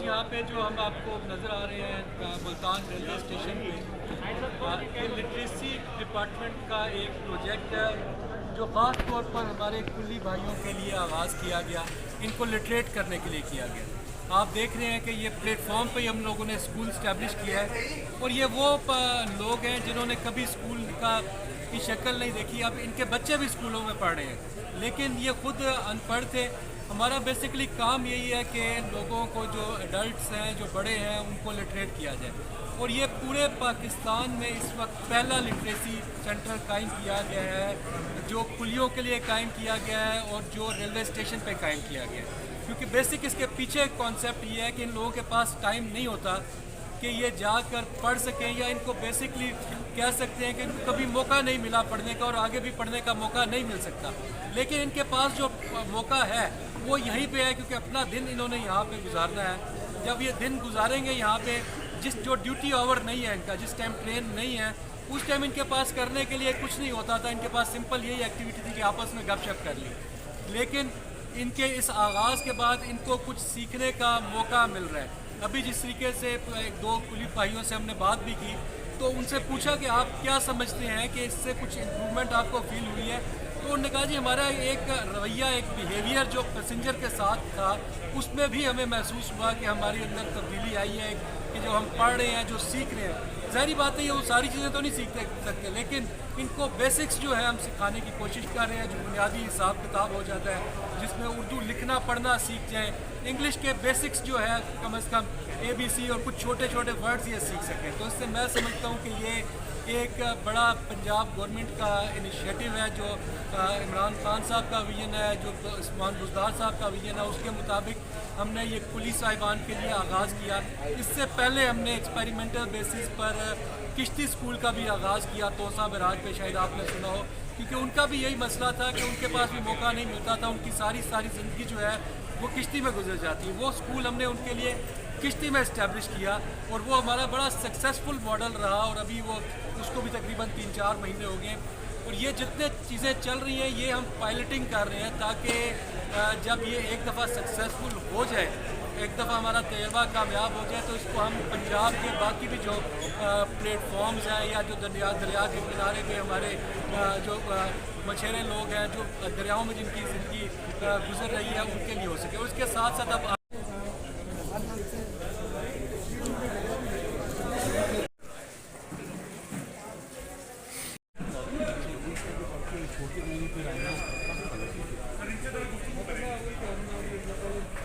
यहाँ पे जो हम आपको नज़र आ रहे हैं मुल्तान रेलवे स्टेशन पे, ये लिटरेसी डिपार्टमेंट का एक प्रोजेक्ट है जो ख़ास तौर पर हमारे कुल्ली भाइयों के लिए आगाज़ किया गया, इनको लिटरेट करने के लिए किया गया। आप देख रहे हैं कि ये प्लेटफॉर्म पे हम लोगों ने स्कूल इस्टेब्लिश किया है और ये वो लोग हैं जिन्होंने कभी स्कूल की शक्ल नहीं देखी। अब इनके बच्चे भी स्कूलों में पढ़ रहे हैं लेकिन ये खुद अनपढ़ थे। हमारा बेसिकली काम यही है कि लोगों को जो एडल्ट्स हैं, जो बड़े हैं, उनको लिटरेट किया जाए और ये पूरे पाकिस्तान में इस वक्त पहला लिटरेसी सेंटर कायम किया गया है जो कुलियों के लिए कायम किया गया है और जो रेलवे स्टेशन पे कायम किया गया है। क्योंकि बेसिक इसके पीछे कॉन्सेप्ट ये है कि इन लोगों के पास टाइम नहीं होता कि ये जाकर पढ़ सकें, या इनको बेसिकली कह सकते हैं कि इनको कभी मौका नहीं मिला पढ़ने का और आगे भी पढ़ने का मौका नहीं मिल सकता। लेकिन इनके पास जो मौका है वो यहीं पे है क्योंकि अपना दिन इन्होंने यहाँ पे गुजारना है। जब ये दिन गुजारेंगे यहाँ पे, जो ड्यूटी आवर नहीं है इनका, जिस टाइम ट्रेन नहीं है उस टाइम इनके पास करने के लिए कुछ नहीं होता था। इनके पास सिंपल यही एक्टिविटी थी कि आपस में गपशप कर ली। लेकिन इनके इस आगाज़ के बाद इनको कुछ सीखने का मौका मिल रहा है। अभी जिस तरीके से एक दो कुली भाइयों से हमने बात भी की तो उनसे पूछा कि आप क्या समझते हैं कि इससे कुछ इम्प्रूवमेंट आपको फील हुई है, तो उन्होंने कहा जी हमारा एक रवैया, एक बिहेवियर जो पैसेंजर के साथ था उसमें भी हमें महसूस हुआ कि हमारी अंदर तब्दीली आई है कि जो हम पढ़ रहे हैं, जो सीख रहे हैं। ज़ाहिर बात है ये वो सारी चीज़ें तो नहीं सीख सकते लेकिन इनको बेसिक्स जो है हम सिखाने की कोशिश कर रहे हैं, जो बुनियादी हिसाब किताब हो जाता है जिसमें उर्दू लिखना पढ़ना सीख जाएँ, इंग्लिश के बेसिक्स जो है कम से कम ABC और कुछ छोटे छोटे वर्ड्स ये सीख सकें। तो इससे मैं समझता हूँ कि ये एक बड़ा पंजाब गवर्नमेंट का इनिशिएटिव है जो इमरान खान साहब का विजन है, जो उस्मान बुज़दार साहब का विजन है, उसके मुताबिक हमने ये पुलिस साहिबान के लिए आगाज़ किया। इससे पहले हमने एक्सपेरिमेंटल बेसिस पर किश्ती स्कूल का भी आगाज़ किया तोसा बराज पे, शायद आपने सुना हो, क्योंकि उनका भी यही मसला था कि उनके पास भी मौका नहीं मिलता था। उनकी सारी ज़िंदगी जो है वो किश्ती में गुजर जाती है। वो स्कूल हमने उनके लिए किश्ती में इस्टेब्लिश किया और वो हमारा बड़ा सक्सेसफुल मॉडल रहा और अभी वो उसको भी तकरीबन 3-4 महीने हो गए। और ये जितने चीज़ें चल रही हैं ये हम पायलटिंग कर रहे हैं ताकि जब ये एक दफ़ा सक्सेसफुल हो जाए, एक दफ़ा हमारा तजर्बा कामयाब हो जाए तो इसको हम पंजाब के बाकी भी जो प्लेटफॉर्म्स हैं या जो दरिया के किनारे पे हमारे जो मछेरे लोग हैं, जो दरियाओं में जिनकी ज़िंदगी गुजर रही है, उनके लिए हो सके। उसके साथ साथ अब छोटी मूवी पे